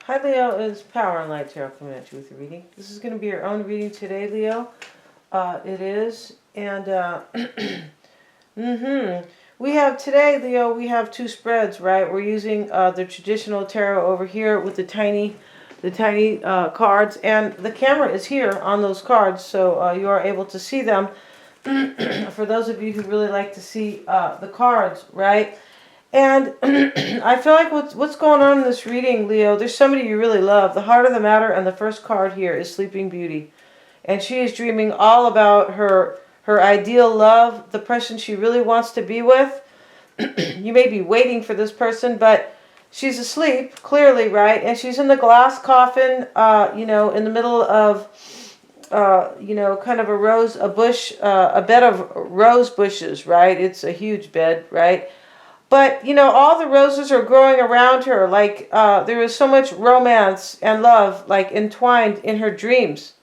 Hi Leo, it's Power and Light Tarot coming at you with your reading. This is going to be your own reading today, Leo. It is. And we have today, Leo, we have two spreads, right? We're using the traditional tarot over here with the tiny cards. And the camera is here on those cards, so you are able to see them. For those of you who really like to see the cards, right? And I feel like what's going on in this reading, Leo, there's somebody you really love. The heart of the matter, and the first card here is Sleeping Beauty. And she is dreaming all about her ideal love, the person she really wants to be with. You may be waiting for this person, but she's asleep, clearly, right? And she's in the glass coffin, in the middle of, kind of a bed of rose bushes, right? It's a huge bed, right? But, all the roses are growing around her, like there is so much romance and love, like entwined in her dreams.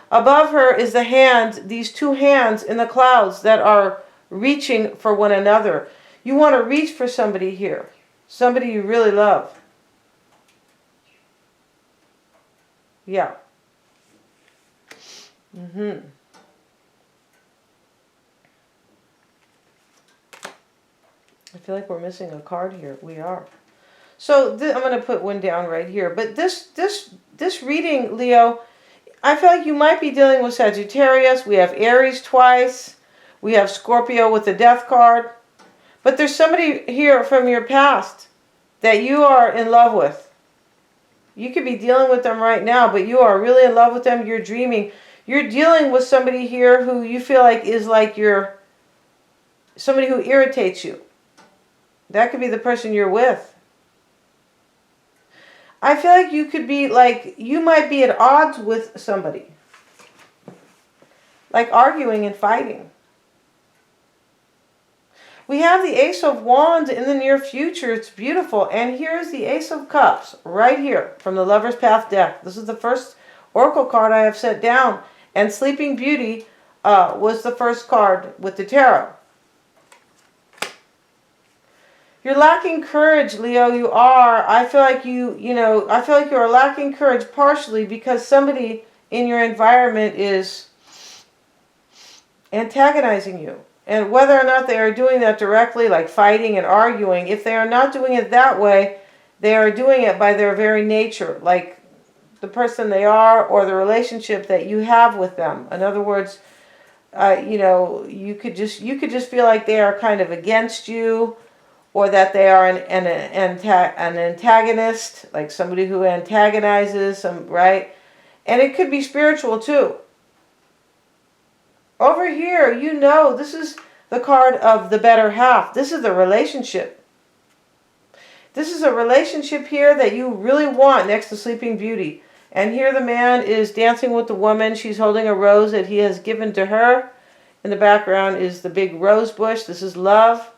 Above her is the hand, these two hands in the clouds that are reaching for one another. You want to reach for somebody here, somebody you really love. Yeah. I feel like we're missing a card here. We are. So I'm going to put one down right here. But this reading, Leo, I feel like you might be dealing with Sagittarius. We have Aries twice. We have Scorpio with the Death card. But there's somebody here from your past that you are in love with. You could be dealing with them right now, but you are really in love with them. You're dreaming. You're dealing with somebody here who you feel like is like somebody who irritates you. That could be the person you're with. I feel like you might be at odds with somebody. Like arguing and fighting. We have the Ace of Wands in the near future. It's beautiful. And here's the Ace of Cups right here from the Lover's Path deck. This is the first Oracle card I have set down. And Sleeping Beauty was the first card with the tarot. You're lacking courage, Leo. You are. I feel like I feel like you are lacking courage partially because somebody in your environment is antagonizing you. And whether or not they are doing that directly, like fighting and arguing, if they are not doing it that way, they are doing it by their very nature, like the person they are or the relationship that you have with them. In other words, you could just feel like they are kind of against you, or that they are an antagonist, like somebody who antagonizes, right? And it could be spiritual too. Over here, this is the card of the better half. This is the relationship. This is a relationship here that you really want next to Sleeping Beauty. And here the man is dancing with the woman. She's holding a rose that he has given to her. In the background is the big rose bush. This is love.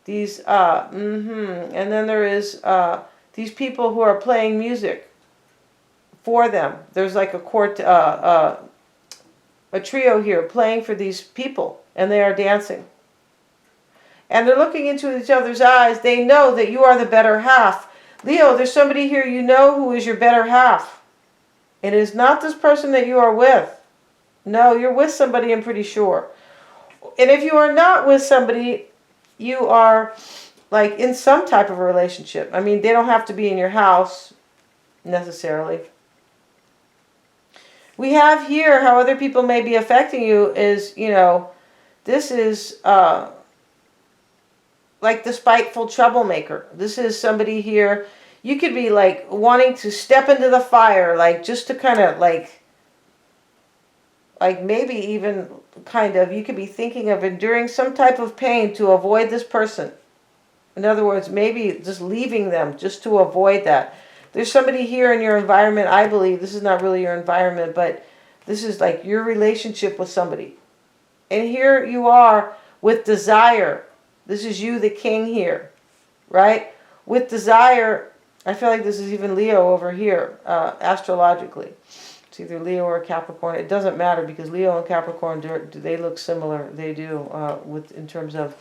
These, and then there is these people who are playing music for them. There's like a trio here playing for these people, and they are dancing. And they're looking into each other's eyes. They know that you are the better half. Leo, there's somebody here who is your better half. It is not this person that you are with. No, you're with somebody, I'm pretty sure. And if you are not with somebody, you are like in some type of a relationship. I mean, they don't have to be in your house necessarily. We have here how other people may be affecting you is, this is like the spiteful troublemaker. This is somebody here. You could be like wanting to step into the fire, like just to kind of like maybe even you could be thinking of enduring some type of pain to avoid this person. In other words, maybe just leaving them just to avoid that. There's somebody here in your environment, I believe, this is not really your environment, but this is like your relationship with somebody. And here you are with desire. This is you, the king here, right? With desire, I feel like this is even Leo over here, astrologically. It's either Leo or Capricorn. It doesn't matter because Leo and Capricorn, they look similar. They do, in terms of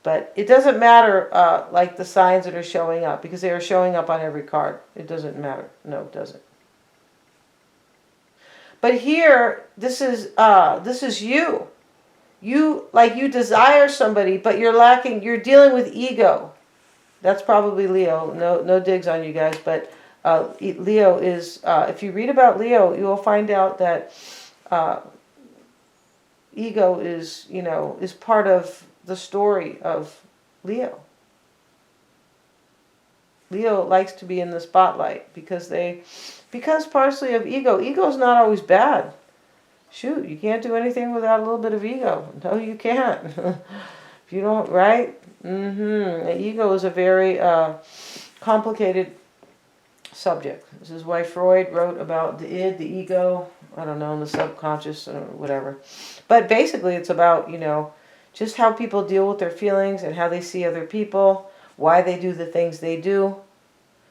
But it doesn't matter, like the signs that are showing up, because they are showing up on every card. It doesn't matter. No, it doesn't. But here, this is you. You desire somebody, but you're dealing with ego. That's probably Leo. No digs on you guys, but Leo is, if you read about Leo, you will find out that ego is part of the story of Leo. Leo likes to be in the spotlight because partially of ego. Ego is not always bad. Shoot, you can't do anything without a little bit of ego. No, you can't. If you don't, right? Ego is a very complicated subject. This is why Freud wrote about the id, the ego, I don't know, in the subconscious or whatever. But basically it's about, just how people deal with their feelings and how they see other people, why they do the things they do,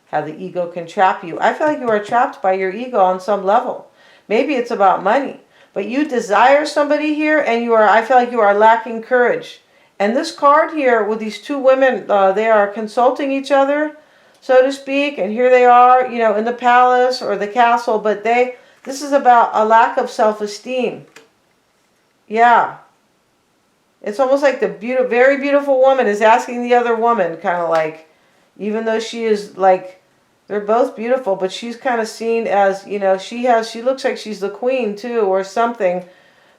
how the ego can trap you. I feel like you are trapped by your ego on some level. Maybe it's about money, but you desire somebody here and I feel like you are lacking courage. And this card here with these two women, they are consulting each other, so to speak, and here they are, in the palace or the castle, but this is about a lack of self-esteem. Yeah. It's almost like the very beautiful woman is asking the other woman, kind of like, even though she is like, they're both beautiful, but she's kind of seen as, she looks like she's the queen too, or something,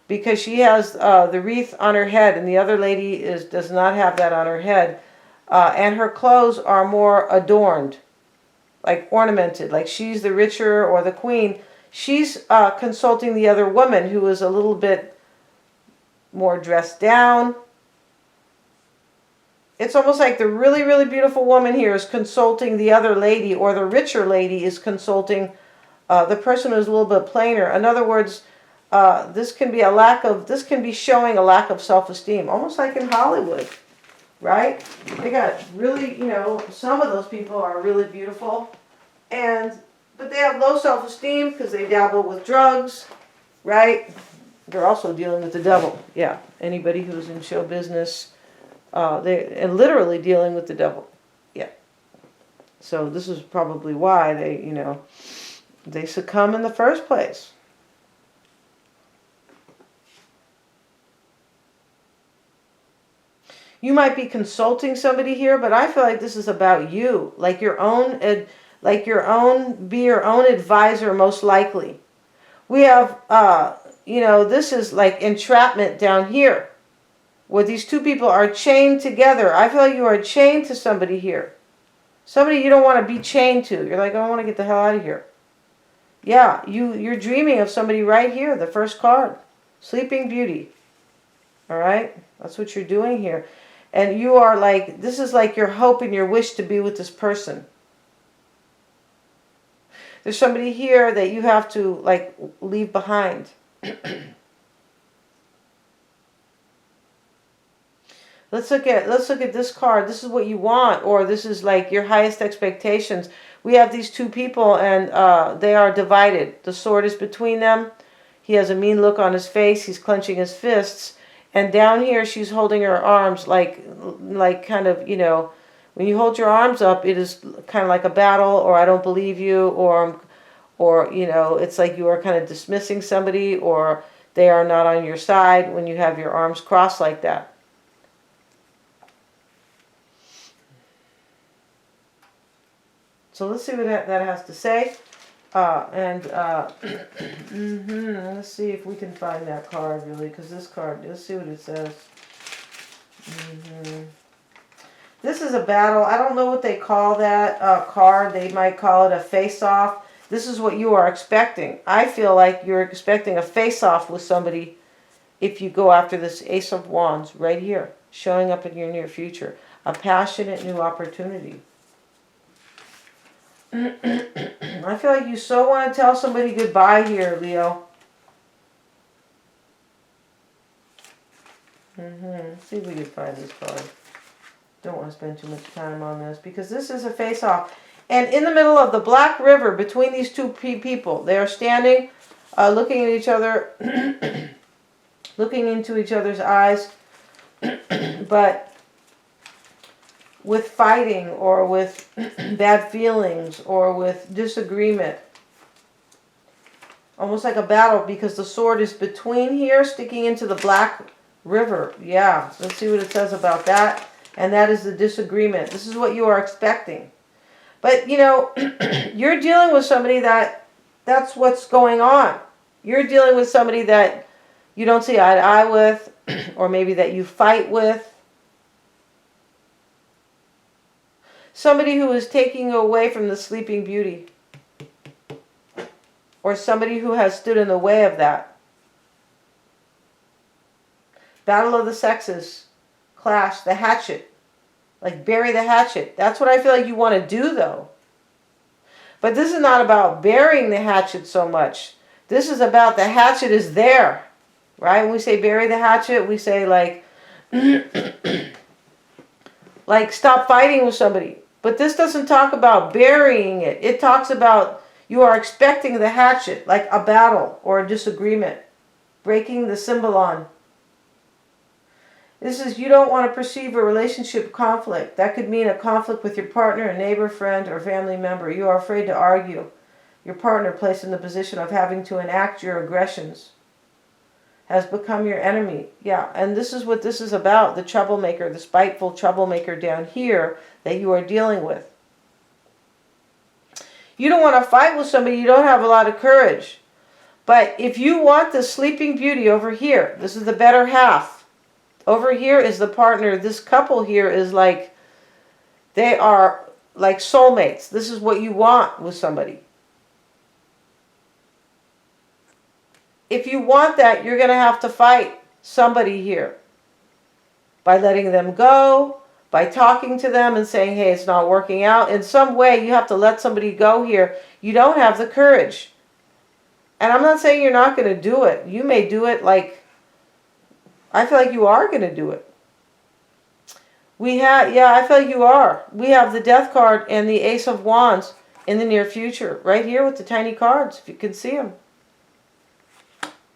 because she has the wreath on her head, and the other lady does not have that on her head. And her clothes are more adorned, like ornamented, like she's the richer or the queen. She's consulting the other woman who is a little bit more dressed down. It's almost like the really, really beautiful woman here is consulting the other lady, or the richer lady is consulting the person who's a little bit plainer. In other words, this can be showing a lack of self-esteem, almost like in Hollywood, right? They got really, some of those people are really beautiful, but they have low self-esteem because they dabble with drugs, right? They're also dealing with the devil. Yeah, anybody who's in show business, and literally dealing with the devil. Yeah. So this is probably why they succumb in the first place. You might be consulting somebody here, but I feel like this is about you, like be your own advisor, most likely. We have, this is like entrapment down here, where these two people are chained together. I feel like you are chained to somebody here. Somebody you don't want to be chained to. You're like, I want to get the hell out of here. Yeah, you're dreaming of somebody right here, the first card. Sleeping Beauty. All right? That's what you're doing here. And you are like, this is like your hope and your wish to be with this person. There's somebody here that you have to like leave behind. Let's look at this card. This is what you want, or this is like your highest expectations. We have these two people, and they are divided. The sword is between them. He has a mean look on his face. He's clenching his fists. And down here, she's holding her arms like kind of, when you hold your arms up, it is kind of like a battle, or I don't believe you, or it's like you are kind of dismissing somebody, or they are not on your side when you have your arms crossed like that. So let's see what that has to say. Let's see if we can find that card, really, because this card, let's see what it says. This is a battle. I don't know what they call that card. They might call it a face-off. This is what you are expecting. I feel like you're expecting a face-off with somebody if you go after this Ace of Wands right here, showing up in your near future. A passionate new opportunity. I feel like you so want to tell somebody goodbye here, Leo. Let's see if we can find this card. Don't want to spend too much time on this, because this is a face-off. And in the middle of the Black River, between these two people, they are standing, looking at each other, looking into each other's eyes. But with fighting or with bad feelings or with disagreement. Almost like a battle, because the sword is between here, sticking into the black river. Yeah, let's see what it says about that. And that is the disagreement. This is what you are expecting. But, you know, you're dealing with somebody that's what's going on. You're dealing with somebody that you don't see eye to eye with, or maybe that you fight with. Somebody who is taking you away from the sleeping beauty. Or somebody who has stood in the way of that. Battle of the sexes. Clash. The hatchet. Like bury the hatchet. That's what I feel like you want to do, though. But this is not about burying the hatchet so much. This is about the hatchet is there. Right? When we say bury the hatchet, we say like, like stop fighting with somebody. But this doesn't talk about burying it. It talks about you are expecting the hatchet, like a battle or a disagreement. Breaking the symbolon. This is, you don't want to perceive a relationship conflict. That could mean a conflict with your partner, a neighbor, friend, or family member. You are afraid to argue. Your partner, placed in the position of having to enact your aggressions, has become your enemy. Yeah, and this is what this is about. The troublemaker, the spiteful troublemaker down here that you are dealing with. You don't want to fight with somebody. You don't have a lot of courage. But if you want the sleeping beauty over here, this is the better half. Over here is the partner. This couple here is like, they are like soulmates. This is what you want with somebody. If you want that, you're going to have to fight somebody here. By letting them go, by talking to them and saying, hey, it's not working out. In some way, you have to let somebody go here. You don't have the courage. And I'm not saying you're not going to do it. You may do it like, I feel like you are going to do it. Yeah, I feel like you are. We have the Death card and the Ace of Wands in the near future. Right here with the tiny cards, if you can see them.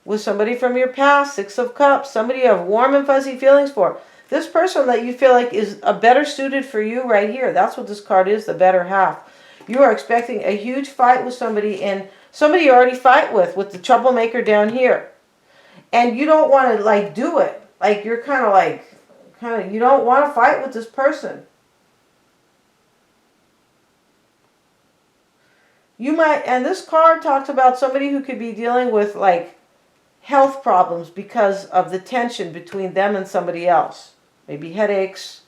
With somebody from your past, Six of Cups, somebody you have warm and fuzzy feelings for. This person that you feel like is a better suited for you right here. That's what this card is, the better half. You are expecting a huge fight with somebody, and somebody you already fight with the troublemaker down here. And you don't want to like do it. Like you're kind of, you don't want to fight with this person. You might, and this card talks about somebody who could be dealing with like health problems because of the tension between them and somebody else. Maybe headaches.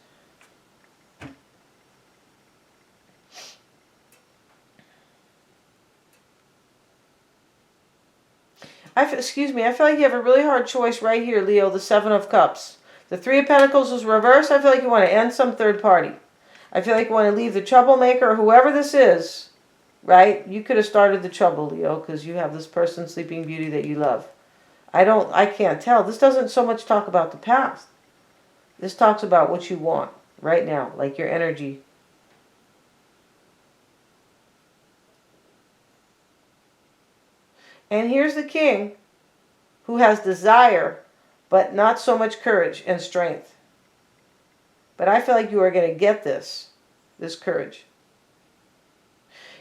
Excuse me, I feel like you have a really hard choice right here, Leo, the Seven of Cups. The Three of Pentacles is reversed. I feel like you want to end some third party. I feel like you want to leave the troublemaker or whoever this is, right? You could have started the trouble, Leo, because you have this person, sleeping beauty, that you love. I can't tell. This doesn't so much talk about the past. This talks about what you want right now, like your energy. And here's the King, who has desire, but not so much courage and strength. But I feel like you are going to get this courage.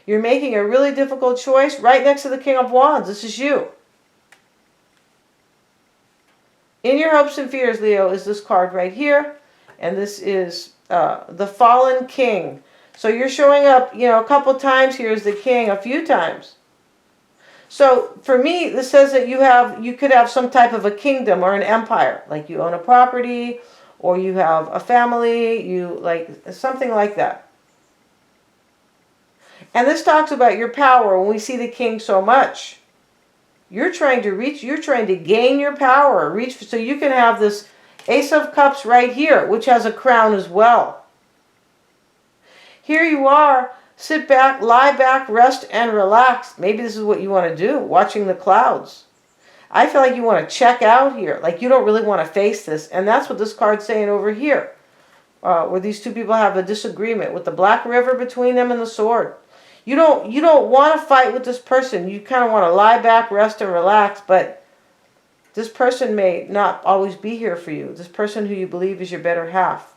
You're making a really difficult choice right next to the King of Wands. This is you. In your hopes and fears, Leo, is this card right here. And this is the Fallen King. So you're showing up, a couple times here as the King, a few times. So for me, this says that you could have some type of a kingdom or an empire. Like you own a property, or you have a family, something like that. And this talks about your power. When we see the King so much, you're trying to gain your power, so you can have this Ace of Cups right here, which has a crown as well. Here you are, sit back, lie back, rest and relax. Maybe this is what you want to do, watching the clouds. I feel like you want to check out here, like you don't really want to face this. And that's what this card's saying over here, where these two people have a disagreement with the Black River between them and the sword. You don't want to fight with this person. You kind of want to lie back, rest, and relax, but this person may not always be here for you. This person who you believe is your better half.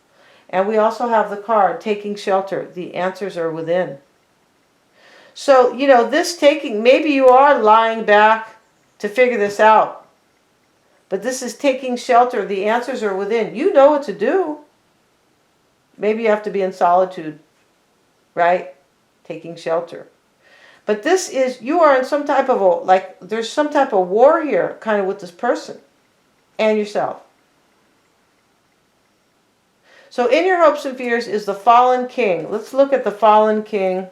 And we also have the card, taking shelter. The answers are within. So, you know, this taking, maybe you are lying back to figure this out. But this is taking shelter. The answers are within. You know what to do. Maybe you have to be in solitude, right? Taking shelter. But this is, you are in some type of a, like, there's some type of war here, kind of with this person and yourself. So in your hopes and fears is the fallen king. Let's look at the fallen king.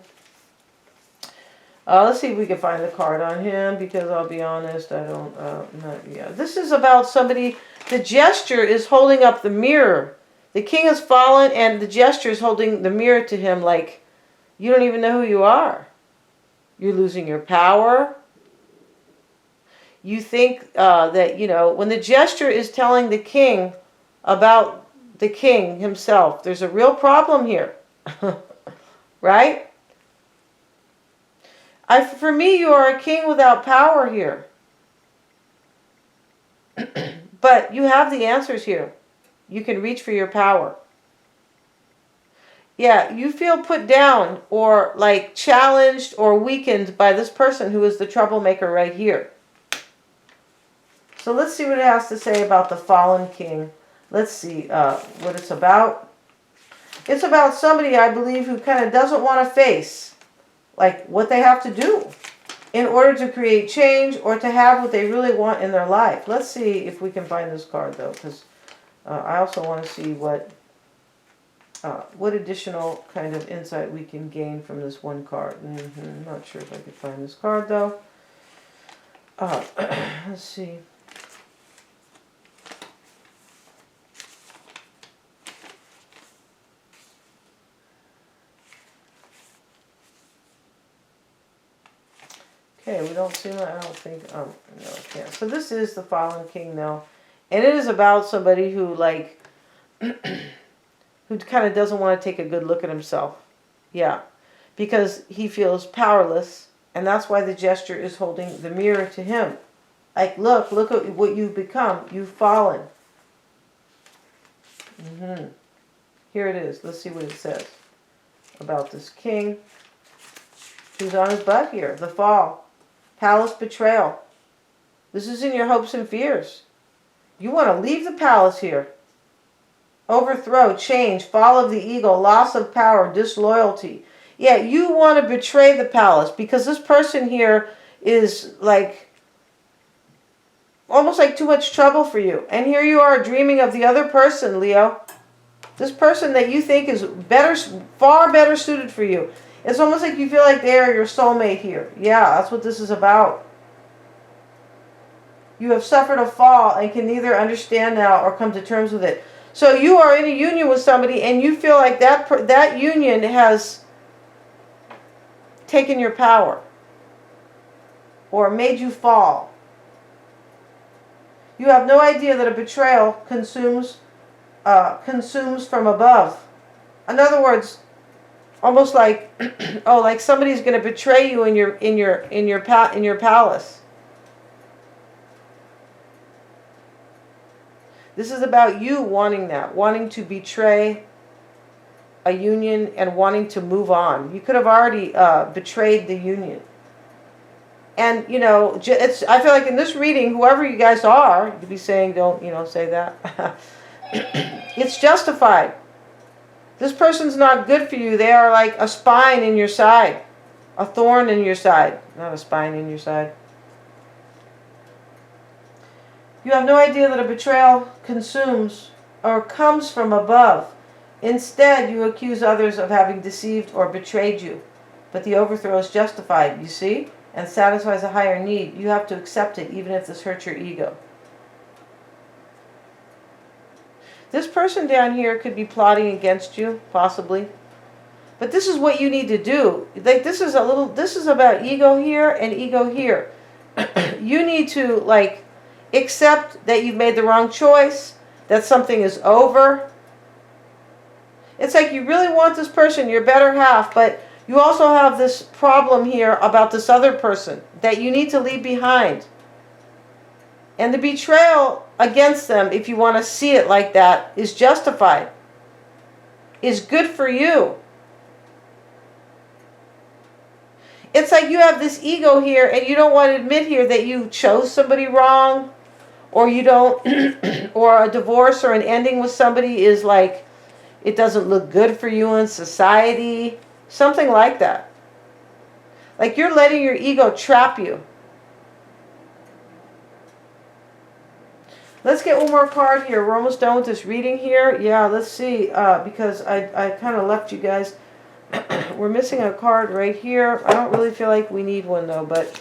Let's see if we can find the card on him, because I'll be honest, I don't, yeah. This is about somebody, the gesture is holding up the mirror. The king has fallen and the gesture is holding the mirror to him like, you don't even know who you are. You're losing your power. You think that, you know, when the gesture is telling the king about the king himself, there's a real problem here. Right? For me, you are a king without power here. But you have the answers here. You can reach for your power. Yeah, you feel put down or like challenged or weakened by this person who is the troublemaker right here. So let's see what it has to say about the fallen king. Let's see what it's about. It's about somebody, I believe, who kind of doesn't want to face like what they have to do in order to create change or to have what they really want in their life. Let's see if we can find this card, though, because I also want to see what additional kind of insight we can gain from this one card. I'm not sure if I can find this card, though. Let's see. Okay, we don't see that. I don't think, no, I can't. So this is the fallen king now. And it is about somebody who, like, who kind of doesn't want to take a good look at himself. Yeah, because he feels powerless. And that's why the gesture is holding the mirror to him. Like, look at what you've become. You've fallen. Here it is. Let's see what it says about this king who's on his butt here. The fall. Palace betrayal. This is in your hopes and fears. You want to leave the palace here. Overthrow, change, fall of the ego, loss of power, disloyalty. Yeah, you want to betray the palace because this person here is like almost like too much trouble for you. And here you are dreaming of the other person, Leo. This person that you think is better, far better suited for you. It's almost like you feel like they are your soulmate here. Yeah, that's what this is about. You have suffered a fall and can neither understand now or come to terms with it. So you are in a union with somebody and you feel like that union has taken your power or made you fall. You have no idea that a betrayal consumes from above. In other words, almost like, oh, like somebody's going to betray you in your palace. This is about you wanting that, wanting to betray a union and wanting to move on. You could have already betrayed the union. And, you know, I feel like in this reading, whoever you guys are, you could be saying, don't, you know, say that. It's justified. This person's not good for you. They are like a spine in your side. A thorn in your side. Not a spine in your side. You have no idea that a betrayal consumes or comes from above. Instead, you accuse others of having deceived or betrayed you. But the overthrow is justified, you see, and satisfies a higher need. You have to accept it, even if this hurts your ego. This person down here could be plotting against you, possibly. But this is what you need to do. Like this is about ego here and ego here. You need to like accept that you've made the wrong choice, that something is over. It's like you really want this person, your better half, but you also have this problem here about this other person that you need to leave behind. And the betrayal against them, if you want to see it like that, is justified. is good for you. It's like you have this ego here and you don't want to admit here that you chose somebody wrong, or you don't, or a divorce or an ending with somebody is like, it doesn't look good for you in society. Something like that. Like you're letting your ego trap you. Let's get one more card here. We're almost done with this reading here. Yeah, let's see. Because I kind of left you guys. We're missing a card right here. I don't really feel like we need one though, but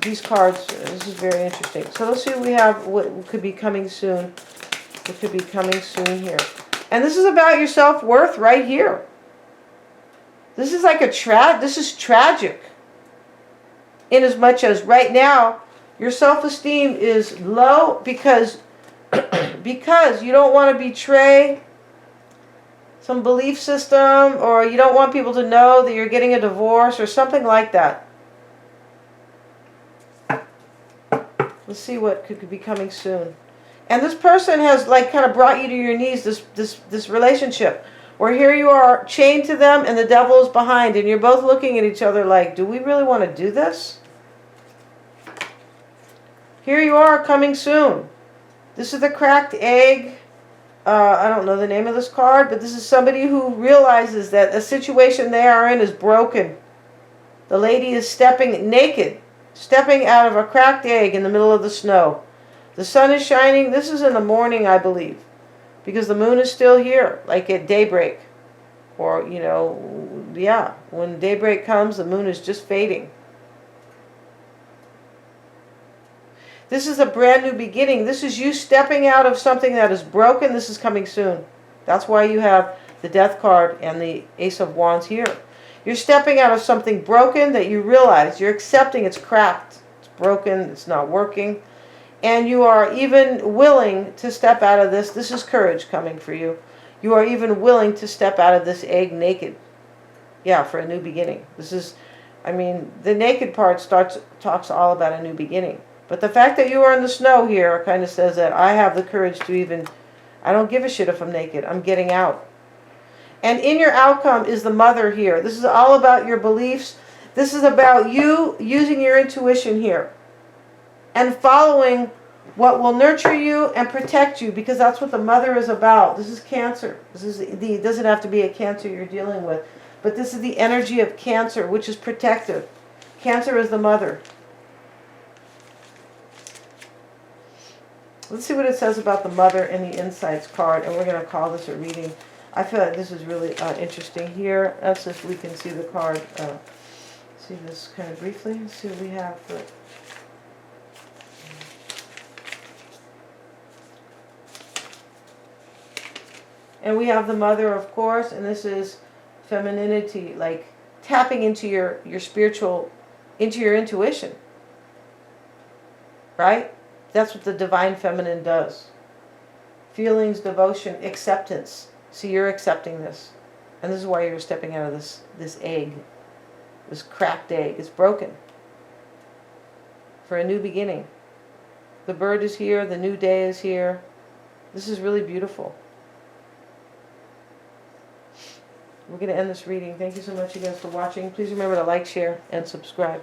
these cards, this is very interesting. So let's see what we have, what could be coming soon. What could be coming soon here. And this is about your self-worth right here. This is like this is tragic. In as much as right now, your self-esteem is low because you don't want to betray some belief system, or you don't want people to know that you're getting a divorce or something like that. Let's see what could be coming soon. And this person has like kind of brought you to your knees, this relationship, where here you are chained to them and the devil is behind, and you're both looking at each other like, do we really want to do this? Here you are coming soon. This is the cracked egg. I don't know the name of this card, but this is somebody who realizes that a situation they are in is broken. The lady is stepping naked, stepping out of a cracked egg in the middle of the snow. The sun is shining. This is in the morning, I believe, because the moon is still here, like at daybreak. Or, you know, yeah, when daybreak comes, the moon is just fading. This is a brand new beginning. This is you stepping out of something that is broken. This is coming soon. That's why you have the Death card and the Ace of Wands here. You're stepping out of something broken that you realize. You're accepting it's cracked. It's broken. It's not working. And you are even willing to step out of this. This is courage coming for you. You are even willing to step out of this egg naked. Yeah, for a new beginning. This is, I mean, the naked part talks all about a new beginning. But the fact that you are in the snow here kind of says that I have the courage to even, I don't give a shit if I'm naked. I'm getting out. And in your outcome is the Mother here. This is all about your beliefs. This is about you using your intuition here and following what will nurture you and protect you, because that's what the Mother is about. This is Cancer. It doesn't have to be a Cancer you're dealing with, but this is the energy of Cancer, which is protective. Cancer is the Mother. Let's see what it says about the Mother in the Insights card, and we're going to call this a reading. I feel like this is really interesting here. That's if we can see the card. See this kind of briefly. Let's see what we have for it. And we have the Mother, of course, and this is femininity, like tapping into your spiritual, into your intuition. Right? That's what the Divine Feminine does. Feelings, devotion, acceptance. See, you're accepting this. And this is why you're stepping out of this egg. This cracked egg. It's broken. For a new beginning. The bird is here. The new day is here. This is really beautiful. We're going to end this reading. Thank you so much, you guys, for watching. Please remember to like, share, and subscribe.